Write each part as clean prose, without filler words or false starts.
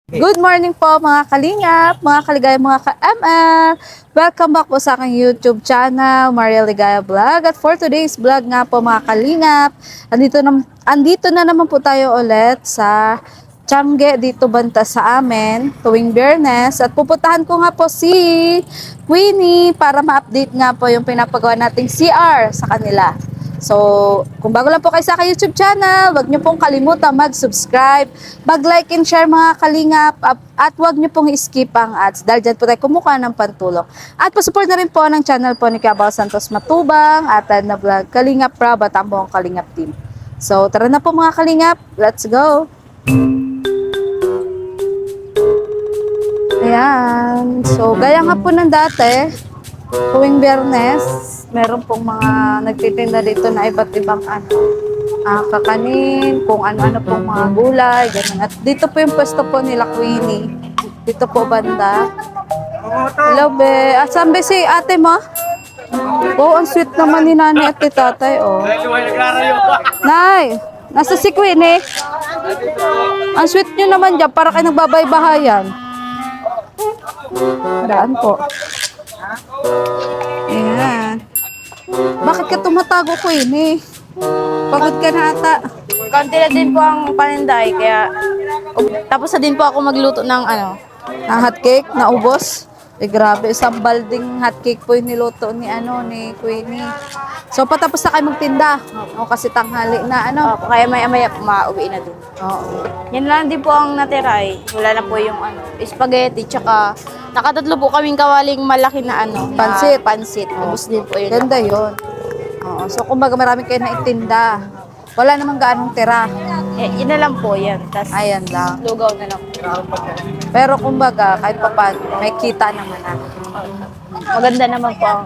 Good morning po mga kalingap, mga kaligaya, mga ka-ML. Welcome back po sa aking YouTube channel, Maria Ligaya Vlog. At for today's vlog nga po mga kalingap, andito na naman po tayo ulit sa Tiangge dito banta sa amin tuwing Biyernes. At pupuntahan ko nga po si Queenie para ma-update nga po yung pinapagawa nating CR sa kanila. So, kung bago lang po kayo sa aking YouTube channel, huwag niyo pong kalimutan mag-subscribe, mag-like and share mga kalingap, at huwag niyo pong i-skip ang ads dahil dyan po tayo kumukuha ng pantulong. At pasupport na rin po ng channel po ni Cabal Santos Matubang at na vlog Kalingap Prab at ang buong Kalingap team. So, tara na po mga kalingap, let's go! Ayan, so gaya nga po ng dati, tuwing Biyernes, meron pong mga nagtitinda dito na iba't ibang kakanin, kung ano-ano pong mga gulay, ganun. At dito po yung pwesto po nila Queenie. Dito po banda. Hello, be. Saan ba si ate mo? Oh, ang sweet naman ni nanay at ni tatay, oh. Nay, nasa si Queenie? Ang sweet nyo naman dyan, para kayo nagbabay-bahayan. Daan po. Ayan. Bakit ka tumatago, Queenie? Pagod ka na ata. Konti na din po ang paninday, kaya tapos na din po ako magluto ng Ang hotcake, naubos. Grabe, isang balding hotcake po yung niluto ni Queenie. So, patapos na kayo magtinda. O, kasi tanghali na, kaya maya-maya mauwi na din. Oo. Yan lang din po ang natira eh. Wala na po yung spaghetti, tsaka nakatatlo po kaming kawaling malaki na Pansit. pansit. Ubus din po yun. Ganda yun. Oo. So, kumbaga marami kayo na itinda. Wala namang gaanong tira. Yun na lang po yan. Tas, Ayan lang. lugaw na lang. Pero kumbaga, kahit pa paano, may kita naman na. Maganda naman po ang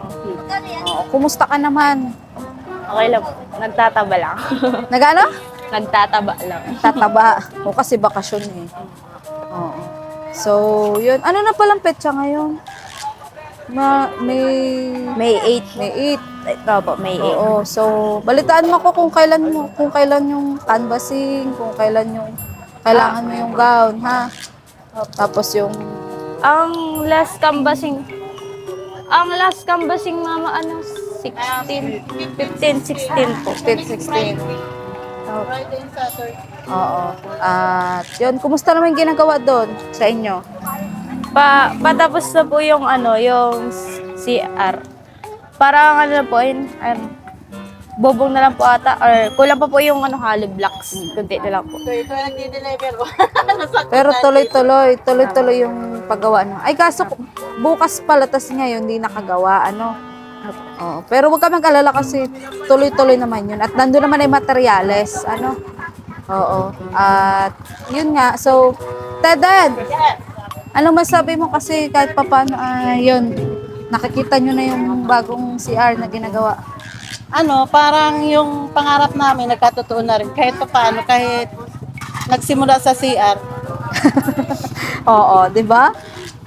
Oo. Kumusta ka naman? okay lang po. Nagtataba lang. Nagano? Nagtataba lang. Tataba. O kasi bakasyon eh. Oo. So, yun. Ano na palang petsa ngayon? May 8. May 8. Opo, May 8. Oo. So, balitaan mo ko kung kailan yung canvassing, kung kailan yung kailangan mo yung gown, ha? Tapos yung Ang last canvassing mama 16, 15, 16 po. 15, 16. Oo. At yun, kumusta naman yung ginagawa doon sa inyo? Patapos na po yung yung CR. Parang na po bobong na lang po ata or kulang pa po yung hollow blocks. Kunti na lang po. Ito ang nagdi-deliver ko. Pero tuloy-tuloy yung paggawa no. Ay kaso bukas pala tas ngayon hindi nakagawa Oo. Pero wag ka mag-alala kasi tuloy-tuloy naman yun. At nandoon naman ay materyales, Oo. At yun nga. So, Tedad, anong masabi mo kasi kahit papaano yun, nakikita nyo na yung bagong CR na ginagawa. Parang yung pangarap namin nagkatotoo na rin. Kahit pa paano, kahit nagsimula sa CR. Oo, di ba?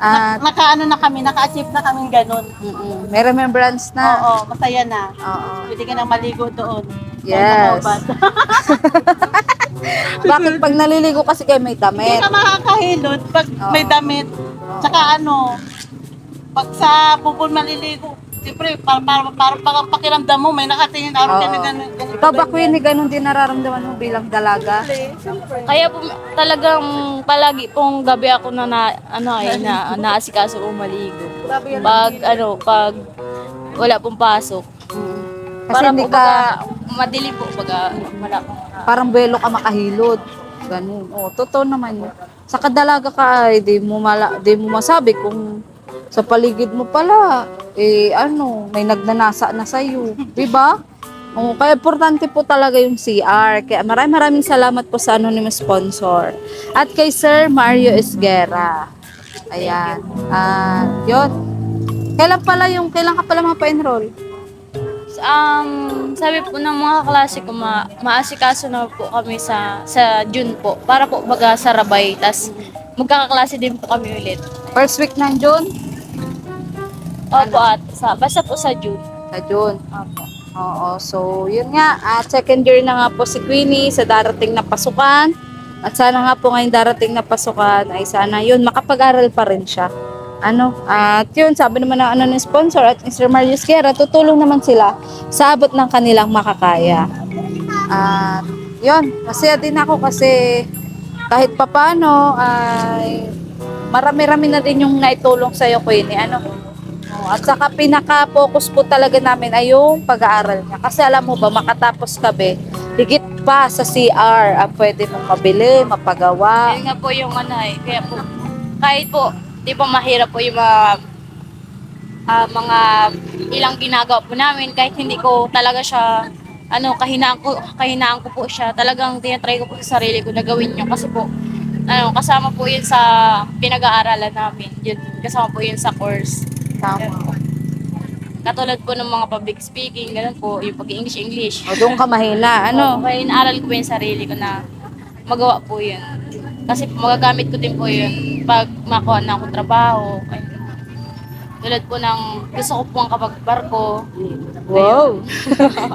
At Naka-achieve na kami ganun. may remembrance na. Oo, masaya na. Oo. Pwede ka nang maligo doon. Yes. Bakit pag naliligo kasi kayo may Hindi damit? ka makakahilot pag Oo. may damit. Tsaka pag sa bubon maliligo, siyempre, para pakiramdam mo, may nakatingin araw ka na Oo. ganun. Ikaw ba, Queenie, ganun din nararamdaman mo bilang dalaga? Kaya po talagang palagi pong gabi ako na naasikaso kong maligo. Pag wala pong pasok. Kasi Para hindi po ka, madilim po wala pong parang buwelo ka makahilod. Ganun. Oo, totoo naman yun. Sa kadalaga ka ay di mo masabi kung sa paligid mo pala, may nagnanasa na sa'yo. Diba? Oo, kaya importante po talaga yung CR. Kaya maraming salamat po sa anonymous sponsor. At kay Sir Mario Esguera. Ayan. Yun. Kailan ka pala mapa-enroll? Sabi po ng mga klase ko, maasikaso na po kami sa June po. Para po baga sa Rabay, tas magkakaklase din po kami ulit. First week ng June? Opo, basta po sa June. Sa June. Opo. Oo. So, yun nga. At second year na nga po si Queenie sa darating na pasukan. At sana nga po ngayong darating na pasukan ay sana yun, makapag-aral pa rin siya. At yun, sabi naman ng ng sponsor at Mr. Marius Guerra, tutulong naman sila sa abot ng kanilang makakaya. At yun, masaya din ako kasi kahit papano ay marami-rami na din yung naitulong sa'yo, Queenie. At saka pinaka-focus po talaga namin ay yung pag-aaral niya. Kasi alam mo ba, makatapos ka be, higit pa sa CR, pwede mong mabili, mapagawa. Yun nga po yung ano kaya po, kahit po, di ba mahirap po yung mga ilang ginagawa po namin, kahit hindi ko talaga siya, kahinaan ko po siya, talagang tinatry ko po sa sarili ko na gawin yun kasi po, kasama po yun sa pinag-aaralan namin, yun, kasama po yun sa course. Tama. Katulad po ng mga public speaking, ganun po, yung pag-English. O doon ka mahina, Kaya inaaral ko po yung sarili ko na magawa po yun. Kasi magagamit ko din po yun pag makuha na akong trabaho. Ay, tulad po ng gusto ko po ang kapag-barko. Wow!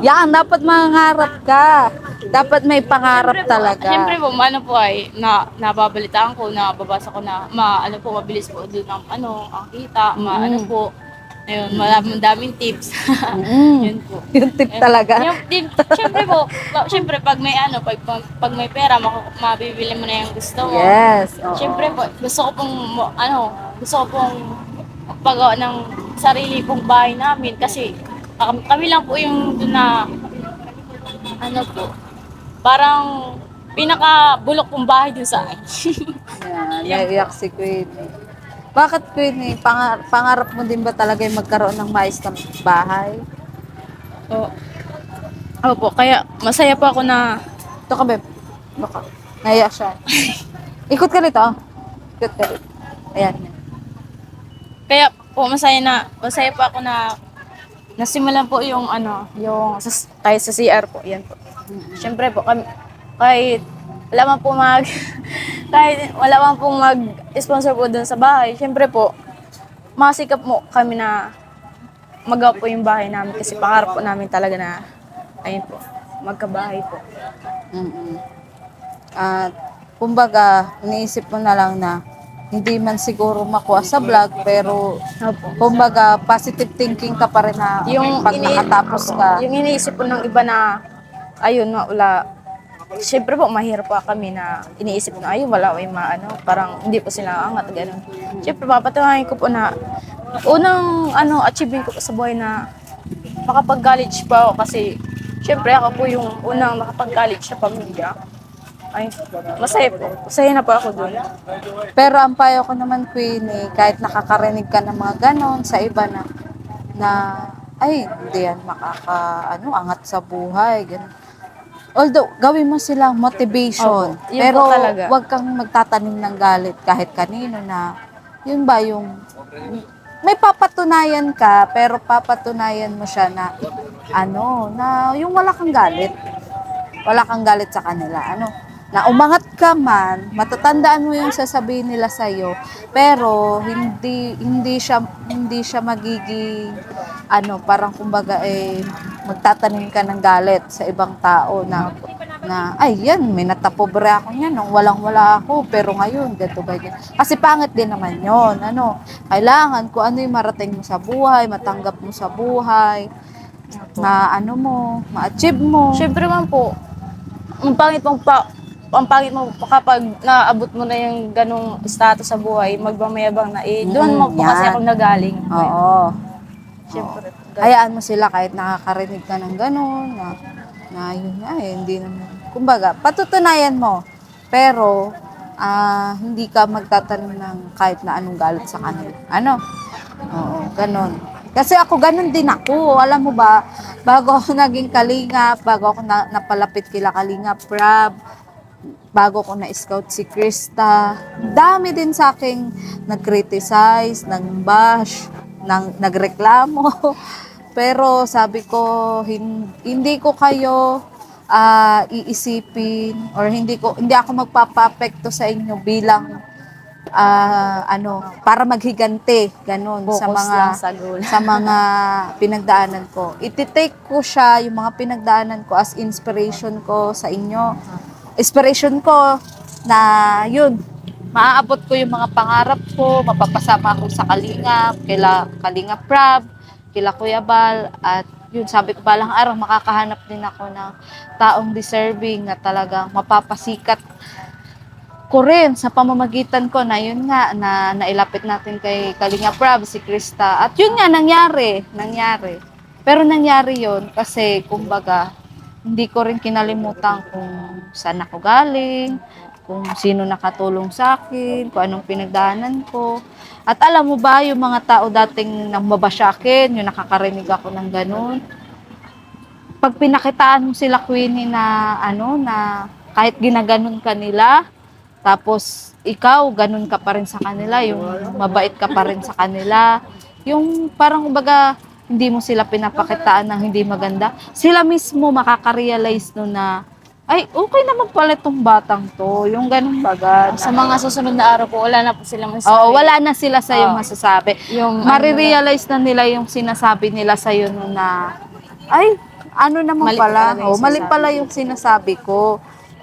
Yan, dapat mangarap ka. Dapat may pangarap talaga. Siyempre po, po ay nababalitaan ko, nababasa ko na mabilis po doon ang kita, po. Ayun, daming tips. Yun po. Yung tip talaga. Siyempre pag may pag may pera, mabibili mo na yung gusto mo. Yes. Oo. Siyempre po, gusto ko pong magpagawa ng sarili kong bahay namin kasi kami lang po yung doon na po, parang pinaka-bulok kong bahay dun sa akin. Yan, naiyak si Queenie. Bakit Queenie? Pangarap mo din ba talaga yung magkaroon ng maayos na bahay? Opo, kaya masaya po ako na Ito ka, Beb. Baka. Naiyak siya. Ikot ka rito. Ikot ka rito. Ayan. kaya po masaya po ako na nasimulan po yung kahit sa CR po, yan po. Siyempre po kami kahit wala man po kahit wala man pong mag-sponsor po doon sa bahay, siyempre po masikap mo kami na magawa po yung bahay namin kasi pangarap po namin talaga na ayun po, magkabahay po. Mm-mm. At kumbaga, iniisip mo na lang na hindi man siguro makuha sa vlog, pero kumbaga, positive thinking ka pa rin na pag nakatapos ka. Yung iniisip po ng iba na ayun, wala. Siyempre po, mahirap po kami na iniisip na ayun, wala yung parang hindi po sila angat, gano'n. Siyempre, papatunayan ko po na unang achievement ko po sa buhay na makapag-college pa ako kasi siyempre ako po yung unang nakapag-college sa pamilya. Ay, masaya po. Masaya na po ako doon. Pero ang payo ko naman, Queenie, kahit nakakarinig ka ng mga ganon sa iba na ay, hindi yan angat sa buhay, ganon. Although, gawin mo silang motivation. Opo, yun Pero po talaga. huwag kang magtatanim ng galit kahit kanino na, yun ba yung, may papatunayan ka, pero papatunayan mo siya na, na yung wala kang galit. Wala kang galit sa kanila. Na umangat ka man, matatandaan mo yung sasabihin nila sa iyo, pero hindi siya magiging parang kumbaga magtatanim ka ng galit sa ibang tao na ay yan, may natapobre ako niyan nung walang-wala ako, pero ngayon ganito ganyan. Kasi pangit din naman 'yon. Kailangan kung ano yung marating mo sa buhay, matanggap mo sa buhay, na ma-achieve mo. Siyempre man po, ang pangit mo kapag naabot mo na yung ganong status sa buhay, magmamayabang na doon mo po kasi yan. ako nagaling. Oo. Siyempre. Hayaan mo sila kahit nakakarinig ka ng gano'n, na yun nga hindi naman. Kumbaga, patutunayan mo. Pero, hindi ka magtatanim ng kahit na anong galit sa kanila. Oo, gano'n. Kasi ako, gano'n din ako. Alam mo ba, bago ako naging kalingap, bago ako napalapit kila Kalingap Rab, bago ko na-scout si Krista, dami din sa aking nag-criticize, nag-bash, nagreklamo. Pero sabi ko, hindi ko kayo iisipin or hindi ako magpapapekto sa inyo bilang para maghiganti ganun sa mga pinagdaanan ko. Iti-take ko siya, yung mga pinagdaanan ko as inspiration ko sa inyo. Inspiration ko na yun, maaabot ko yung mga pangarap ko, mapapasama ako sa Kalingap, kila Kalingap Prab, kila Kuya Bal, at yun, sabi ko balang araw makakahanap din ako ng taong deserving na talagang mapapasikat ko rin sa pamamagitan ko na yun nga, na nailapit natin kay Kalinga Prab, si Krista. At yun nga, nangyari. Pero nangyari yun kasi, kumbaga, hindi ko rin kinalimutan kung saan ako galing, kung sino nakatulong sa akin, kung anong pinagdaanan ko. At alam mo ba, yung mga tao dating nambaba sa akin, yung nakakarinig ako ng ganun, pag pinakitaan mo sila, Queenie, na ano, na kahit ginaganon ka nila, tapos ikaw, ganun ka pa rin sa kanila, yung mabait ka pa rin sa kanila, yung parang kumbaga, hindi mo sila pinapakitaan ng hindi maganda, sila mismo makaka-realize no na, ay, okay naman pala itong batang to, yung ganun baga. Sa mga susunod na araw po, wala na po silang masasabi. Oo, wala na sila sa'yo masasabi. Yung Marirealize na nila yung sinasabi nila sa'yo no na, ay, ano naman Mali pala, talaga yung mali sinasabi. pala yung sinasabi ko.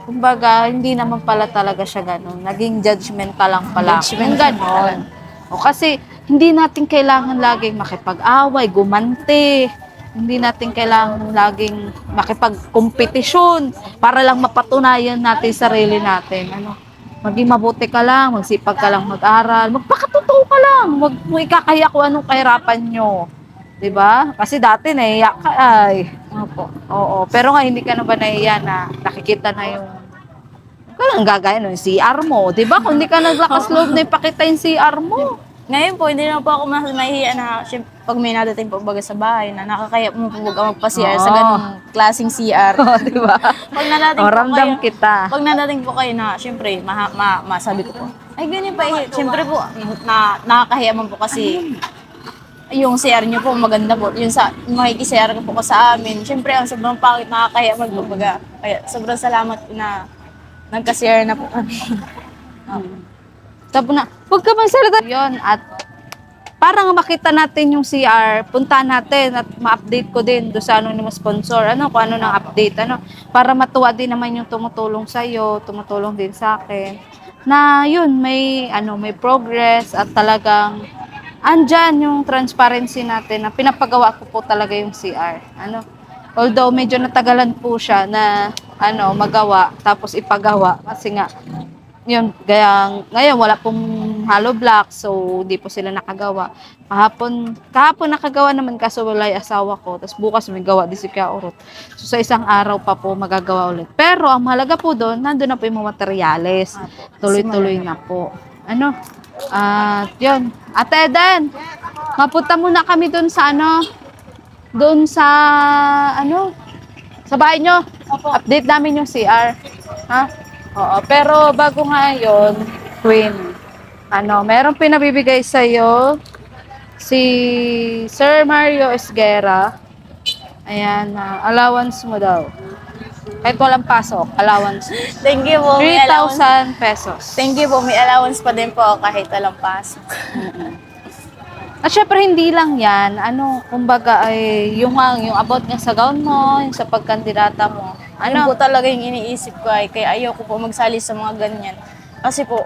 Kumbaga, hindi naman pala talaga siya ganun. Naging judgmental lang pala. Yung ganun. O kasi, hindi natin kailangan laging makipag-away, gumante. Hindi natin kailangan laging makipag-kompetisyon para lang mapatunayan natin sarili natin. Ano? Maging mabuti ka lang, magsipag ka lang mag-aral, magpakatotoo ka lang, wag mo ikakaya kung anong kahirapan nyo. 'Di ba? Kasi dati nahiya ka ay. Opo. Oo, pero nga hindi ka na ba nahiya na nakikita na yung kailangan gagaya no, yung CR mo, 'di ba? Kung hindi ka naglakas loob na ipakita yung CR mo. Ngayon po, hindi na po ako mahihiya na syempre, pag may nadating po baga sa bahay na nakakaya mo po baga magpa-CR sa Oo. ganung klaseng CR. Oh, 'di ba? Pag nadating Oh, po ramdam kayo, kita. pag nadating po kayo na, syempre, masabi ko po, ay ganyan pa eh. Syempre po, nakakahiya man po kasi yung CR nyo po maganda po. Yung sa makikisiyar ko po sa amin. Syempre, ang sobrang pangit, nakakahiya man po baga. Kaya sobrang salamat po na nagka-CR na po kami. Tapos na, huwag ka magsalita. Yun, at para nga makita natin yung CR, punta natin at ma-update ko din do sa ano ng sponsor, ano, kung ano ng update, ano, para matuwa din naman yung tumutulong sa'yo, tumutulong din sa akin, na yun, may, ano, may progress at talagang andyan yung transparency natin na pinapagawa ko po talaga yung CR. Ano, although medyo natagalan po siya na ano, magawa, tapos ipagawa, kasi nga, yun, gaya, ngayon wala pong hollow block, so hindi po sila nakagawa. Kahapon nakagawa naman kaso wala yung asawa ko, tapos bukas may gawa din si Kuya Urot. So sa isang araw pa po magagawa ulit. Pero ang mahalaga po doon, nandun na po yung mga materyales. Tuloy-tuloy na po. Ano? At yun. Ate Eden, mapunta muna kami doon sa ano, doon sa ano, sa bahay nyo. Update namin yung CR. Ha? Oo, pero bago nga yun, Queen, ano, merong pinabibigay sa'yo si Sir Mario Esguera. Ayan, allowance mo daw. Kahit walang pasok, allowance. Thank you po. May allowance. 3,000 pesos. Thank you po. May allowance pa din po ako kahit walang pasok. At syempre hindi lang yan, ano, kumbaga ay yung about nga sa gown mo, yung sa pagkandidata mo. Ano po talaga yung iniisip ko ay kaya ayoko po magsali sa mga ganyan. Kasi po,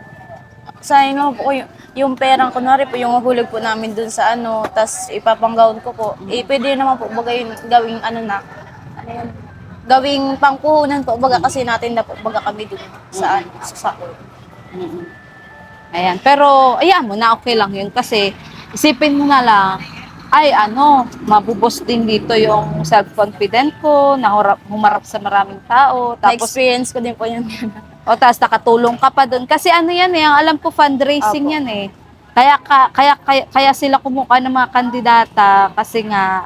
sayang lang po yung perang kunwari po yung hulog po namin dun sa ano, tas ipapanggown ko po. Eh, pwede naman po baga yung gawing ano na, ano yun, gawing pangpuhunan po baga kasi natin na po baga kami dun sa ano, sa sako. Ayan, pero ayan mo na okay lang yun kasi isipin mo na lang, ay ano, mabubos din dito yung self-confident ko, humarap sa maraming tao, tapos Na-experience ko din po yun. tapos nakatulong ka pa doon. Kasi ano yan eh, ang alam ko fundraising Apo. yan eh. Kaya sila kumuha ng mga kandidata kasi nga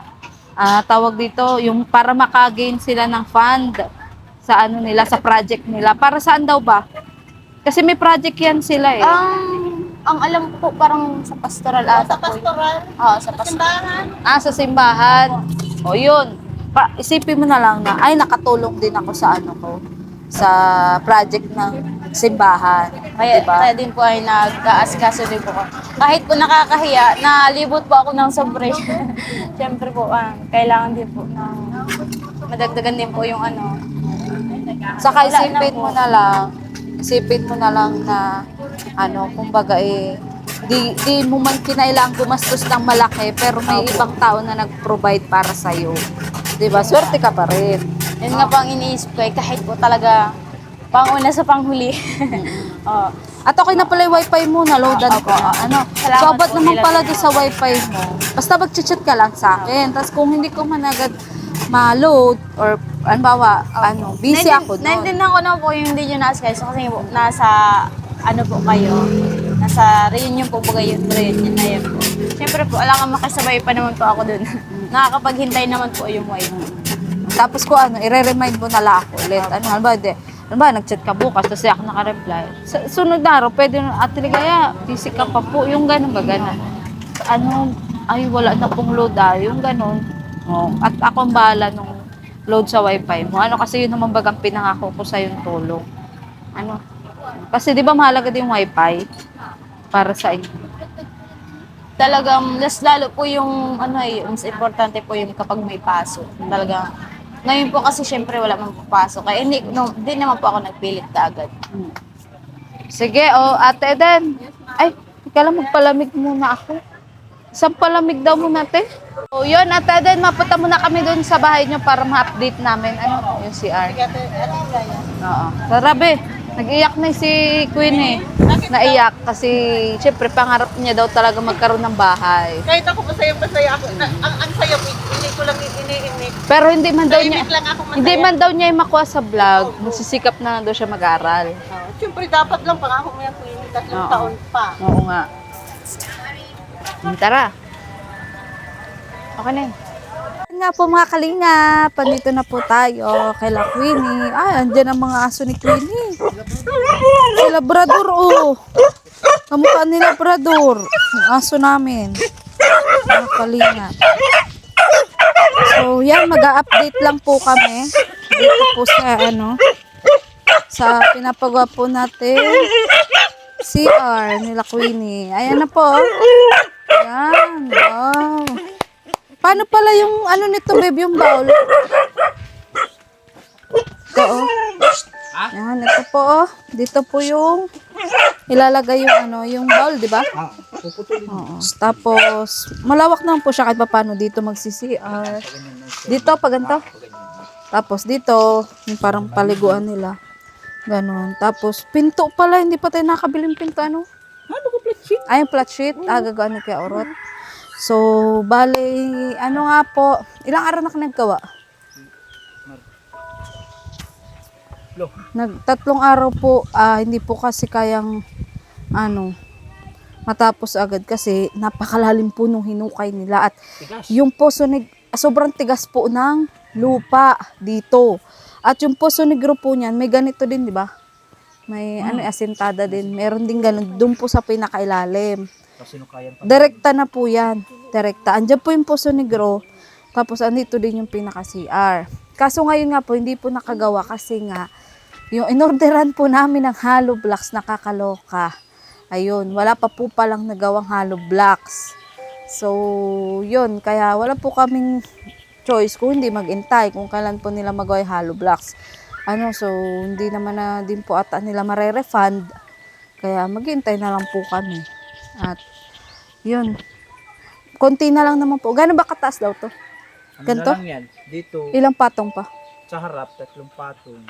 tawag dito, yung para maka-gain sila ng fund sa ano nila, sa project nila. Para saan daw ba? Kasi may project yan sila eh. Ang alam ko po parang sa pastoral ata Sa po. pastoral, Sa pastoral. simbahan. Sa simbahan. O yun. Isipin mo na lang na, ay nakatulong din ako sa ano ko, sa project ng simbahan. Kaya din po ay nag-aasikaso din po ako. Kahit po nakakahiya, nalibot po ako ng sobre. Siyempre po, kailangan din po ng madagdagan din po yung ano. Saka Wala na isipin po. mo na lang, isipin mo na lang na, kumbaga di mo man kinailangan gumastos ng malaki, pero may ibang tao na nag-provide para sa'yo. Diba? Swerte ka pa rin. Yun nga po ang iniisip ko kahit po talaga panguna sa panghuli. Oh. At okay na pala yung wifi mo, na-loadan ko. Salamat So, abot po, naman nila pala po. doon sa wifi mo. Basta mag-chat ka lang sa akin. Tapos kung hindi ko man agad ma-load, or busy ako doon. Naintindihan ko na po yung hindi nyo na-schedule kasi po, nasa, po kayo, nasa reunion po ba yung reunion na yun po. Siyempre po, alam nga makasabay pa naman po ako doon. Nakakapaghintay naman po yung wife. Tapos ko i-remind mo na lang ako ulit. Nag-chat ka bukas, tapos ako naka-reply. Sunod na araw, pwede na, Ate Ligaya, busy ka pa po. Yung gano'n ba, gano'n. Wala na pong load yung gano'n. At ako ang bahala nung load sa wifi mo. Kasi yun naman bagang pinangako ko sa yung tulong. Kasi di ba mahalaga din yung wifi para sa inyo. Talagang, lalo po yung, mas importante po yung kapag may pasok. Talagang, ngayon po kasi syempre wala mang papasok. Kaya hindi naman po ako nagpilit agad. Sige, Ate Eden. Ay, ika lang, magpalamig muna ako. Isang palamig daw muna, te. Yun, Ate Eden, mapunta muna kami doon sa bahay nyo para ma-update namin. Yung CR. Oo. Sarabi, nag-iyak na si Queen eh. Naiyak kasi syempre pangarap niya daw talaga magkaroon ng bahay. Kahit ako masaya ako. Ang saya, hindi ko lang iniinig. Pero hindi man daw niya, Tahimik lang ako masaya. hindi man daw niya makuha sa vlog. Nagsisikap na daw siya mag-aral. Siyempre, dapat lang pangako mo yan kung yung 3 taon pa. Oo nga. Tara. Okay na yun. Yan nga po mga kalingap, pandito na po tayo kay La Queenie. Andyan ang mga aso ni Queenie. Si Labrador, kamukha ni Labrador. Yung aso namin. Mga kalingap. So, yan, mag-a-update lang po kami. Dito po sa pinapagawa po natin CR ni La Queenie. Ayan na po. Yan. Wow. Paano pala yung nito, babe, yung bowl? Ito, Yan, ito po, Dito po yung ilalagay yung bowl, di ba? Oo. Tapos, malawak naman po siya kahit paano dito magsi-CR. Dito, pa ganito. Tapos dito, yung parang paliguan nila. Ganon. Tapos, pinto pala, hindi pa tayo nakabiling pinto, yung flat sheet. Gagawin ni Kuya Orot. So, bale, nga po, ilang araw na ka naggawa? 3 araw po, hindi po kasi kayang, matapos agad kasi napakalalim po nung hinukay nila at yung poso sobrang tigas po ng lupa dito. At yung poso negro po niyan, may ganito din, di ba? May asintada din. Meron din ganun doon po sa pinakailalim. Direkta na po yan. Direkta. Andiyan po yung Poso Negro. Tapos andito din yung pinaka-CR. Kaso ngayon nga po, hindi po nakagawa kasi nga, yung inorderan po namin ng hollow blocks, nakakaloka. Ayun, wala pa po palang nagawang hollow blocks. So, yun. Kaya wala po kaming choice kung hindi mag-intay kung kailan po nila magawa yung hollow blocks. So, hindi naman na din po ata nila mare-refund. Kaya mag-intay na lang po kami. At, yun. Konti na lang naman po. Gano'n ba kataas daw to? Ganito? Lang yan. Dito, Ilang patong pa? sa harap, 3 patong.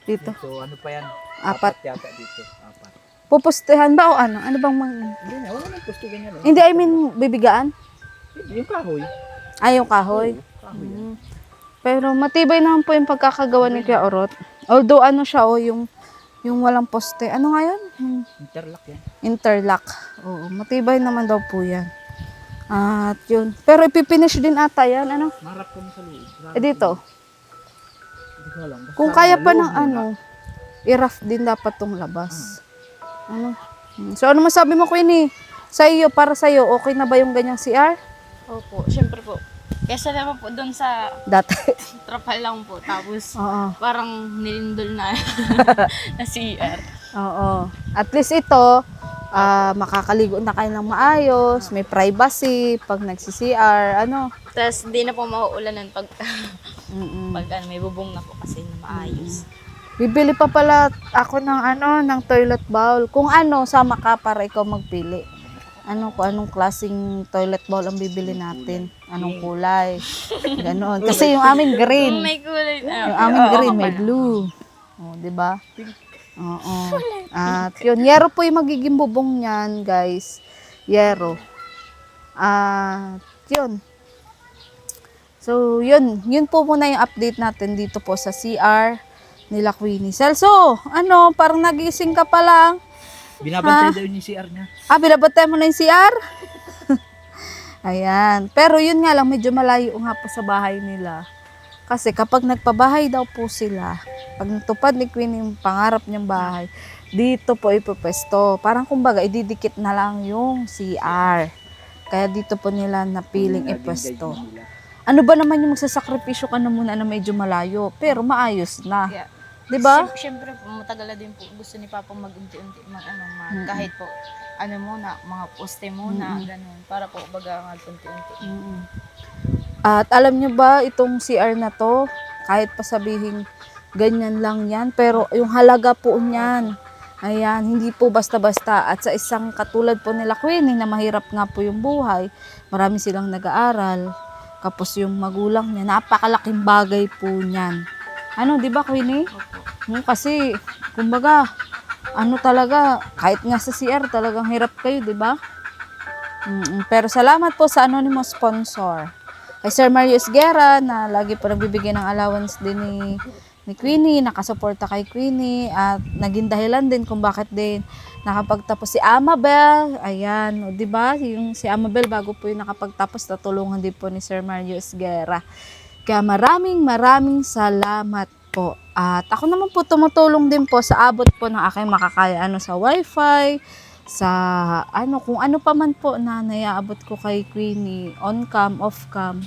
Dito. Dito, ano pa yan? 4. Yata dito. 4. Pupustehan ba o ano? Ano bang Hindi na, wala nang gusto ganyan. Hindi, I mean, bibigaan? Yung kahoy. Yung kahoy. Kahoy yan. Pero matibay naman po yung pagkakagawa ni Kuya Orot. Although siya yung walang poste. Ano nga yun? Interlock yan. Interlock. Oo, matibay naman daw po yan. At yun. Pero ipipinish din ata yan. Marap kami sa loob. Dito. Hindi ko alam. Basta Kung kaya pa loob ng muna. i-rough din dapat tong labas. So ano masabi mo, Queenie? Sa iyo, para sa iyo, okay na ba yung ganyang CR? Opo, syempre po. Kesa naman po doon sa Dati. trapal lang po. Tapos, Oo. parang nilindol na na CR. Oo. At least ito, makakaligo na kayo ng maayos, may privacy pag nagsi-CR, Tapos, hindi na po mauulanan pag, Mm-mm. pag may bubong na po kasi na maayos. Bibili pa pala ako ng ng toilet bowl. Kung sama ka para ikaw magpili. Kung anong klaseng toilet bowl ang bibili natin. Anong kulay. Ganon. Kasi yung amin green. May kulay. Yung amin green, may blue. Oh, di ba? Oo. At yun, yero po yung magiging bubong niyan, guys. Yero. At yun. So, yun po muna yung update natin dito po sa CR nila Queenie. Celso, parang nagising ka pa lang. Binabantay daw yung CR niya. Binabantay mo na yung CR? Ayan. Pero yun nga lang, medyo malayo nga po sa bahay nila. Kasi kapag nagpabahay daw po sila, pag natupad ni Queenie yung pangarap niyang bahay, dito po ipupwesto. Parang kumbaga, ididikit na lang yung CR. Kaya dito po nila napiling ipwesto. Ano ba naman yung magsasakripisyo ka na muna na medyo malayo, pero maayos na. Yeah. 'Di ba? Siyempre po, matagal na din po. Gusto ni Papa mag-unti-unti, kahit po, muna, mga poste muna, ganun. Para po, baga mag-unti-unti. At alam nyo ba, itong CR na to, kahit pa sabihin ganyan lang yan, pero yung halaga po niyan, ayan, hindi po basta-basta. At sa isang katulad po nila Queenie, na mahirap nga po yung buhay, marami silang nag-aaral, kapos yung magulang niya, napakalaking bagay po niyan. Di ba Queenie? Kasi, kumbaga, talaga, kahit nga sa CR, talagang hirap kayo, di ba? Pero salamat po sa anonymous sponsor. Kay Sir Mario Esguera, na lagi po nagbibigay ng allowance din ni Queenie, nakasuporta kay Queenie, at naging dahilan din kung bakit din nakapagtapos si Amabel. Ayan, di ba? Yung si Amabel, bago po yung nakapagtapos, natulungan din po ni Sir Mario Esguera. Kaya maraming salamat po. At ako naman po tumutulong din po sa abot po ng aking makakaya sa wifi, sa kung ano pa man po na naiaabot ko kay Queenie, on cam, off cam.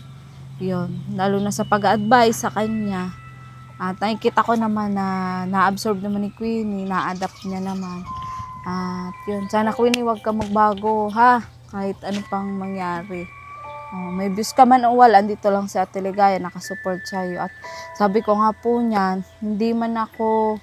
Yun, lalo na sa pag-advise sa kanya. At nakikita ko naman na na-absorb naman ni Queenie, na-adapt niya naman. At yun, sana Queenie, wag ka magbago ha, kahit ano pang mangyari. May views ka man o wala, andito lang si Ate Ligaya, nakasupport sa'yo. At sabi ko nga po niyan, hindi man ako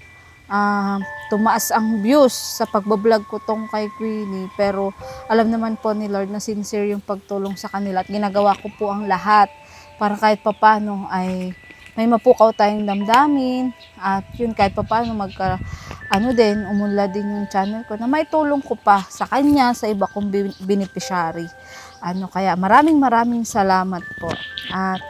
tumaas ang views sa pagbablog ko tong kay Queenie, pero alam naman po ni Lord na sincere yung pagtulong sa kanila, at ginagawa ko po ang lahat para kahit papano ay may mapukaw tayong damdamin, at yun kahit papano umunlad din yung channel ko na may tulong ko pa sa kanya, sa iba kong beneficiary. Kaya maraming salamat po. At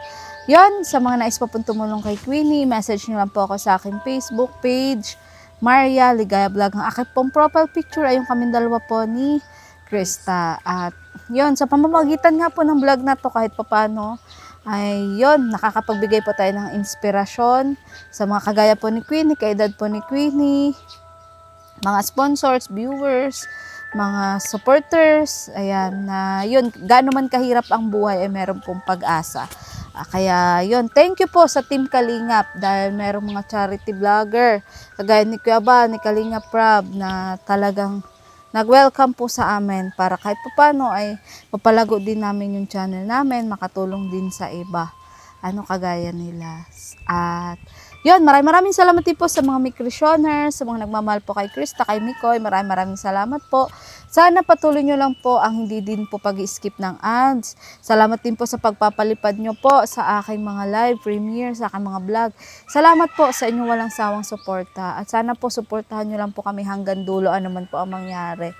yun, sa mga nais pa pong tumulong kay Queenie, message nyo lang po ako sa aking Facebook page, Maria Ligaya Vlog. Ang aking pong profile picture ay yung kaming dalawa po ni Krista. At yun, sa pamamagitan nga po ng vlog na to, kahit papano, ay yun, nakakapagbigay po tayo ng inspirasyon sa mga kagaya po ni Queenie, kaedad po ni Queenie, mga sponsors, viewers, mga supporters, ayan, na yun, gaano man kahirap ang buhay ay meron pong pag-asa. Kaya yun, thank you po sa Team Kalingap, dahil merong mga charity vlogger, kagaya ni Kuya Ba, ni Kalingap Prab, na talagang nag-welcome po sa amin para kahit paano ay mapalago din namin yung channel namin, makatulong din sa iba, kagaya nila. At yun, maraming salamat din po sa mga Mikrisyoners, sa mga nagmamahal po kay Krista, kay Mikoy, maraming salamat po. Sana patuloy nyo lang po ang hindi din po pag-skip ng ads. Salamat din po sa pagpapalipad nyo po sa aking mga live premiere, sa aking mga vlog. Salamat po sa inyong walang sawang suporta. At sana po suportahan nyo lang po kami hanggang dulo, ano man po ang mangyari.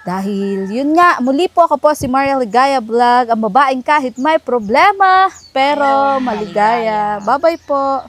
Dahil yun nga, muli po ako po si Maria Ligaya Vlog, ang babaeng kahit may problema, pero maligaya. Bye-bye po.